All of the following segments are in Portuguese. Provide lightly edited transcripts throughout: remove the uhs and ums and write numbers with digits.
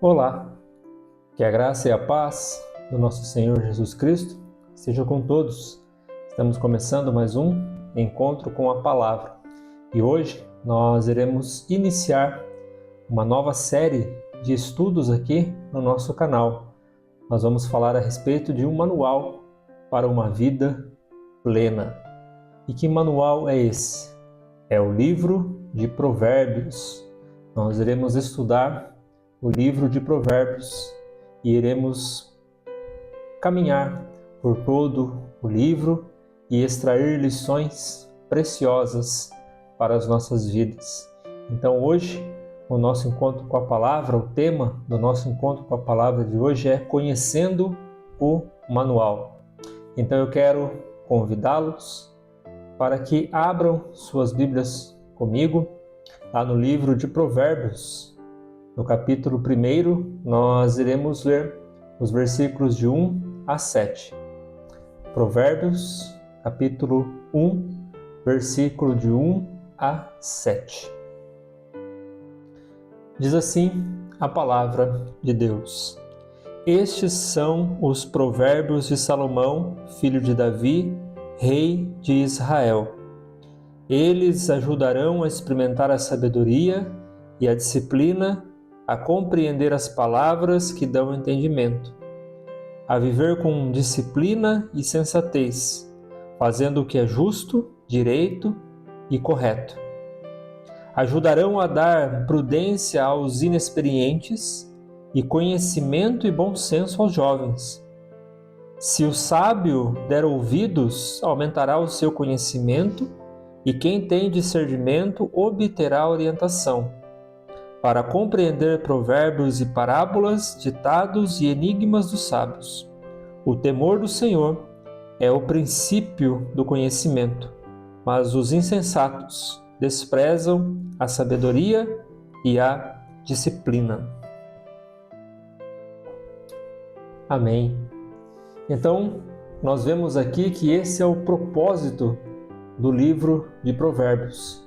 Olá, que a graça e a paz do nosso Senhor Jesus Cristo seja com todos. Estamos começando mais um encontro com a Palavra e hoje nós iremos iniciar uma nova série de estudos aqui no nosso canal. Nós vamos falar a respeito de um manual para uma vida plena. E que manual é esse? É o livro de Provérbios. Nós iremos estudar o livro de Provérbios e iremos caminhar por todo o livro e extrair lições preciosas para as nossas vidas. Então hoje, o nosso encontro com a palavra, o tema do nosso encontro com a palavra de hoje é Conhecendo o Manual. Então eu quero convidá-los para que abram suas Bíblias comigo lá no livro de Provérbios. No capítulo 1, nós iremos ler os versículos de 1 a 7. Provérbios, capítulo 1, versículo de 1 a 7. Diz assim a palavra de Deus: Estes são os provérbios de Salomão, filho de Davi, rei de Israel. Eles ajudarão a experimentar a sabedoria e a disciplina, a compreender as palavras que dão entendimento, a viver com disciplina e sensatez, fazendo o que é justo, direito e correto. Ajudarão a dar prudência aos inexperientes e conhecimento e bom senso aos jovens. Se o sábio der ouvidos, aumentará o seu conhecimento, e quem tem discernimento obterá orientação, para compreender provérbios e parábolas, ditados e enigmas dos sábios. O temor do Senhor é o princípio do conhecimento, mas os insensatos desprezam a sabedoria e a disciplina. Amém. Então, nós vemos aqui que esse é o propósito do livro de Provérbios: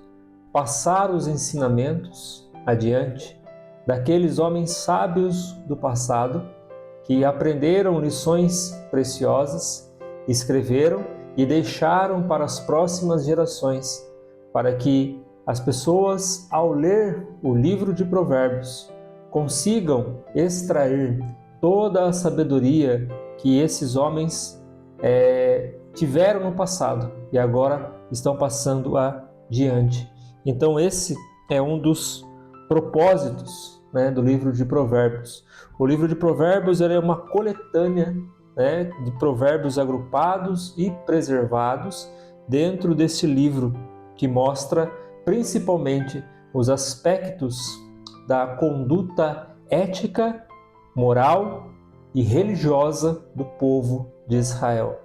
passar os ensinamentos adiante daqueles homens sábios do passado que aprenderam lições preciosas, escreveram e deixaram para as próximas gerações, para que as pessoas, ao ler o livro de Provérbios, consigam extrair toda a sabedoria que esses homens tiveram no passado e agora estão passando adiante. Então esse é um dos propósitos, do livro de Provérbios. O livro de Provérbios é uma coletânea, de provérbios agrupados e preservados dentro desse livro, que mostra principalmente os aspectos da conduta ética, moral e religiosa do povo de Israel.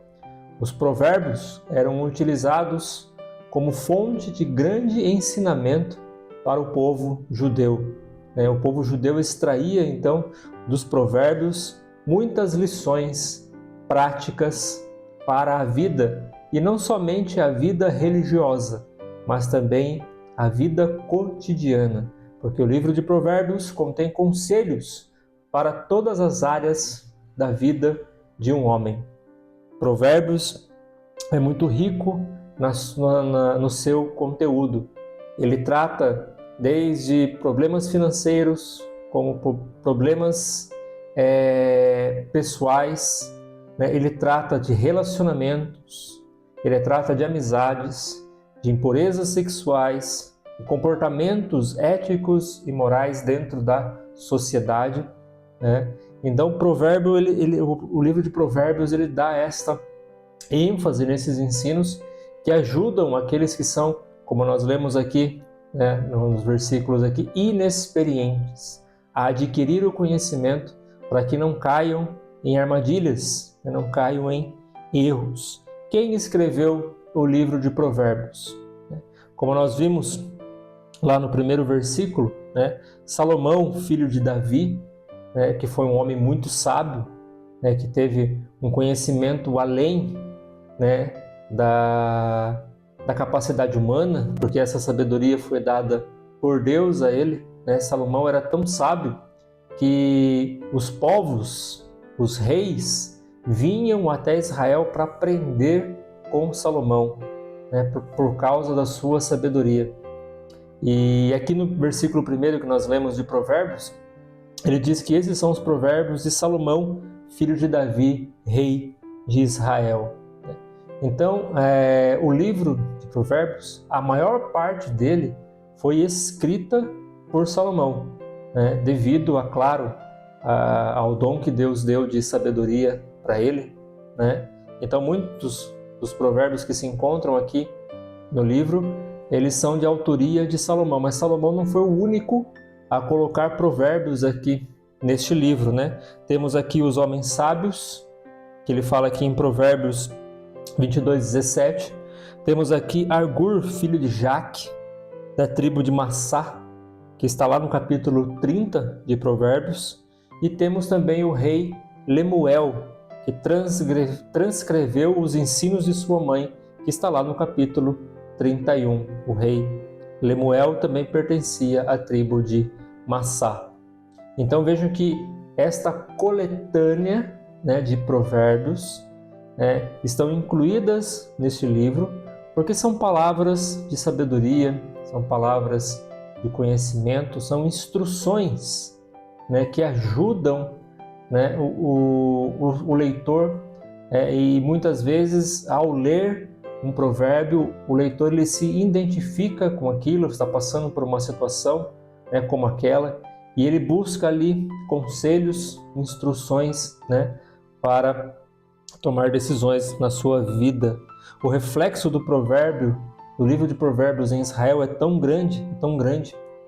Os provérbios eram utilizados como fonte de grande ensinamento para o povo judeu. O povo judeu extraía, então, dos provérbios muitas lições práticas para a vida, e não somente a vida religiosa, mas também a vida cotidiana, porque o livro de Provérbios contém conselhos para todas as áreas da vida de um homem. Provérbios é muito rico no seu conteúdo. Ele trata desde problemas financeiros, como problemas pessoais, ele trata de relacionamentos, ele trata de amizades, de impurezas sexuais, de comportamentos éticos e morais dentro da sociedade. Então, o livro de Provérbios ele dá esta ênfase nesses ensinos que ajudam aqueles que são, como nós lemos aqui, nos versículos aqui, inexperientes, a adquirir o conhecimento para que não caiam em armadilhas, não caiam em erros. Quem escreveu o livro de Provérbios? Como nós vimos lá no primeiro versículo, Salomão, filho de Davi, que foi um homem muito sábio, que teve um conhecimento além da capacidade humana, porque essa sabedoria foi dada por Deus a ele. Salomão era tão sábio que os povos, os reis, vinham até Israel para aprender com Salomão, né, por causa da sua sabedoria. E aqui no versículo 1 que nós lemos de Provérbios, ele diz que esses são os provérbios de Salomão, filho de Davi, rei de Israel. Então, o livro de Provérbios, a maior parte dele foi escrita por Salomão, né, devido, claro, ao dom que Deus deu de sabedoria para ele, né? Então, muitos dos provérbios que se encontram aqui no livro, eles são de autoria de Salomão, mas Salomão não foi o único a colocar provérbios aqui neste livro, né? Temos aqui os homens sábios, que ele fala aqui em Provérbios 22:17. Temos aqui Agur, filho de Jaque, da tribo de Massá, que está lá no capítulo 30 de Provérbios. E temos também o rei Lemuel, que transcreveu os ensinos de sua mãe, que está lá no capítulo 31. O rei Lemuel também pertencia à tribo de Massá. Então vejam que esta coletânea, né, de provérbios, estão incluídas neste livro, porque são palavras de sabedoria, são palavras de conhecimento, são instruções, né, que ajudam, né, o leitor, e muitas vezes ao ler um provérbio, o leitor ele se identifica com aquilo, está passando por uma situação, né, como aquela, e ele busca ali conselhos, instruções, né, para tomar decisões na sua vida. O reflexo do provérbio, do livro de Provérbios em Israel é tão grande,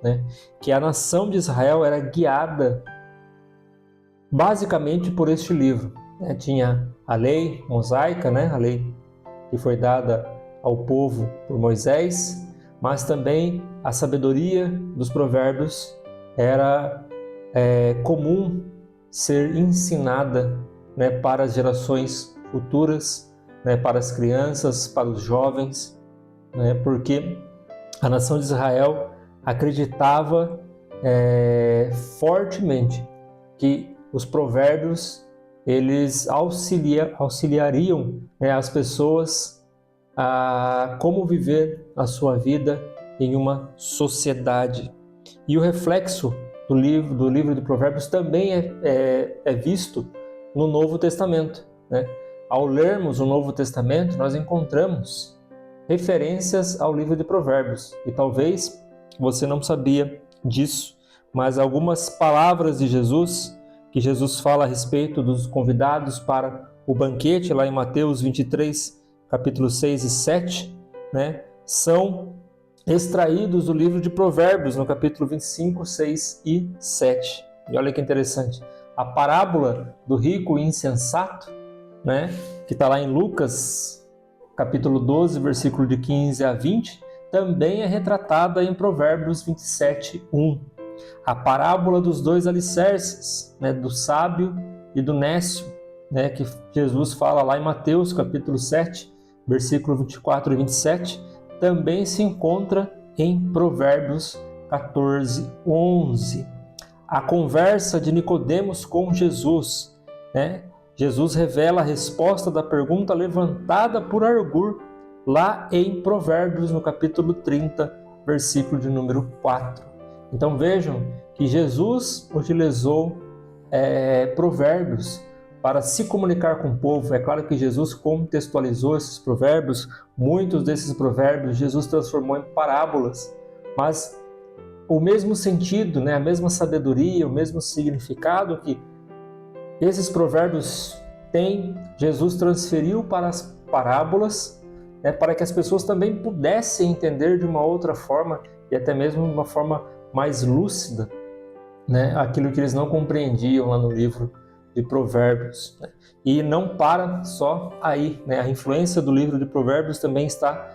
né, que a nação de Israel era guiada basicamente por este livro. Tinha a lei mosaica, né, a lei que foi dada ao povo por Moisés, mas também a sabedoria dos provérbios era comum ser ensinada, né, para as gerações futuras, né, para as crianças, para os jovens, né, porque a nação de Israel acreditava fortemente que os provérbios eles auxiliariam, né, as pessoas a como viver a sua vida em uma sociedade. E o reflexo do livro de Provérbios também é visto no Novo Testamento, né? Ao lermos o Novo Testamento, nós encontramos referências ao livro de Provérbios. E talvez você não sabia disso, mas algumas palavras de Jesus, que Jesus fala a respeito dos convidados para o banquete, lá em Mateus 23, capítulos 6 e 7, né, são extraídos do livro de Provérbios, no capítulo 25, 6 e 7. E olha que interessante. A parábola do rico e insensato, né, que está lá em Lucas, capítulo 12, versículo de 15 a 20, também é retratada em Provérbios 27, 1. A parábola dos dois alicerces, né, do sábio e do nécio, né, que Jesus fala lá em Mateus, capítulo 7, versículo 24 e 27, também se encontra em Provérbios 14, 11. A conversa de Nicodemos com Jesus, né? Jesus revela a resposta da pergunta levantada por Agur lá em Provérbios, no capítulo 30, versículo de número 4. Então vejam que Jesus utilizou provérbios para se comunicar com o povo. É claro que Jesus contextualizou esses provérbios, muitos desses provérbios Jesus transformou em parábolas, mas o mesmo sentido, né, a mesma sabedoria, o mesmo significado que esses provérbios têm, Jesus transferiu para as parábolas, né, para que as pessoas também pudessem entender de uma outra forma e até mesmo de uma forma mais lúcida, né, aquilo que eles não compreendiam lá no livro de Provérbios, né? E não para só aí, né? A influência do livro de Provérbios também está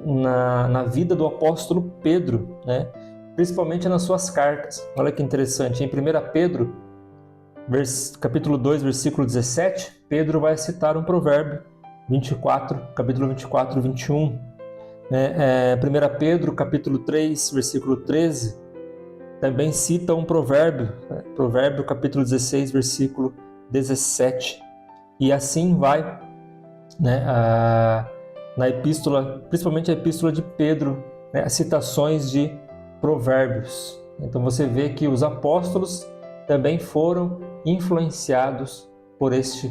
na vida do apóstolo Pedro, né? Principalmente nas suas cartas. Olha que interessante, em 1 Pedro, capítulo 2, versículo 17, Pedro vai citar um provérbio, capítulo 24, 21. 1 Pedro, capítulo 3, versículo 13, também cita um provérbio, né? Provérbio capítulo 16, versículo 17. E assim vai, né, na epístola, principalmente a epístola de Pedro, né, as citações de provérbios. Então você vê que os apóstolos também foram influenciados por este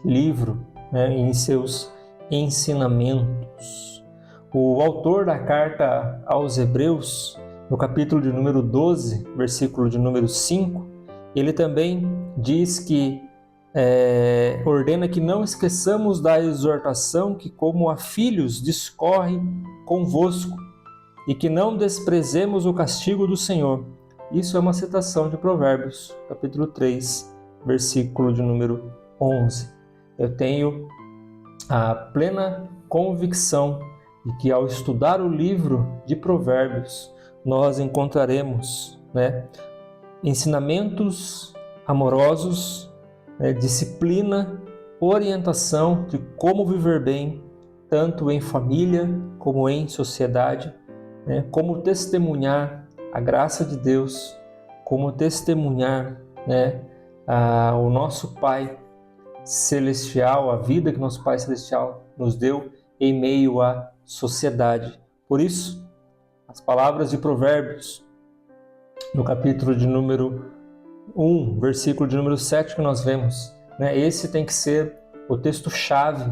livro, né, em seus ensinamentos. O autor da carta aos Hebreus, no capítulo de número 12, versículo de número 5, ele também diz que ordena que não esqueçamos da exortação que, como a filhos, discorre convosco, e que não desprezemos o castigo do Senhor. Isso é uma citação de Provérbios, capítulo 3, versículo de número 11. Eu tenho a plena convicção de que, ao estudar o livro de Provérbios, nós encontraremos, né, ensinamentos amorosos, disciplina, orientação de como viver bem, tanto em família como em sociedade, né, como testemunhar a graça de Deus, como testemunhar, né, o nosso Pai Celestial, a vida que nosso Pai Celestial nos deu em meio à sociedade. Por isso, as palavras de Provérbios, no capítulo de número 1, versículo de número 7 que nós vemos, né? Esse tem que ser o texto-chave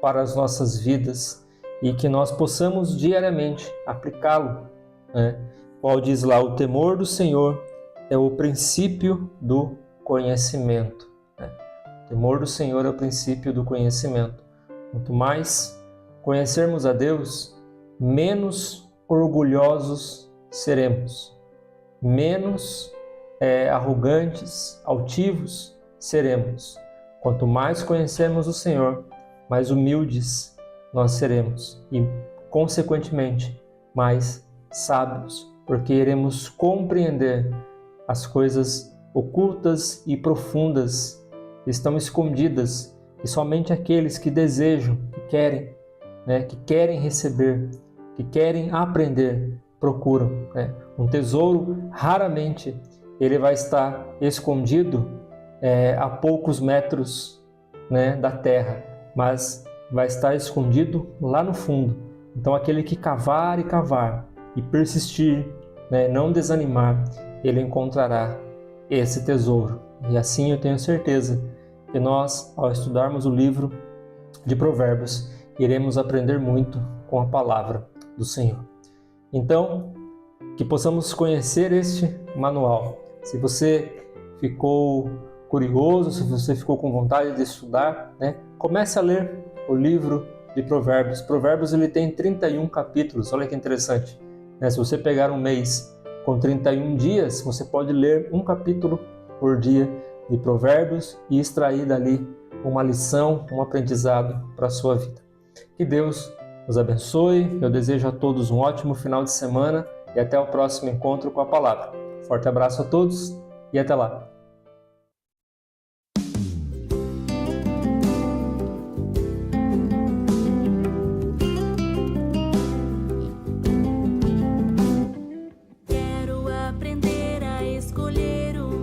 para as nossas vidas e que nós possamos diariamente aplicá-lo, né? Qual diz lá: o temor do Senhor é o princípio do conhecimento, né? O temor do Senhor é o princípio do conhecimento. Quanto mais conhecermos a Deus, menos orgulhosos seremos, menos arrogantes, altivos seremos. Quanto mais conhecermos o Senhor, mais humildes nós seremos e, consequentemente, mais sábios, porque iremos compreender as coisas ocultas e profundas que estão escondidas, e somente aqueles que desejam, que querem, né, que querem receber, que querem aprender, procuram, né? Um tesouro, raramente ele vai estar escondido a poucos metros, né, da terra, mas vai estar escondido lá no fundo. Então, aquele que cavar e cavar e persistir, né, não desanimar, ele encontrará esse tesouro. E assim eu tenho certeza que nós, ao estudarmos o livro de Provérbios, iremos aprender muito com a palavra do Senhor. Então, que possamos conhecer este manual. Se você ficou curioso, se você ficou com vontade de estudar, né, comece a ler o livro de Provérbios. Provérbios ele tem 31 capítulos, olha que interessante, né? Se você pegar um mês com 31 dias, você pode ler um capítulo por dia de Provérbios e extrair dali uma lição, um aprendizado para a sua vida. Que Deus nos abençoe, eu desejo a todos um ótimo final de semana e até o próximo encontro com a palavra. Forte abraço a todos e até lá! Quero aprender a escolher o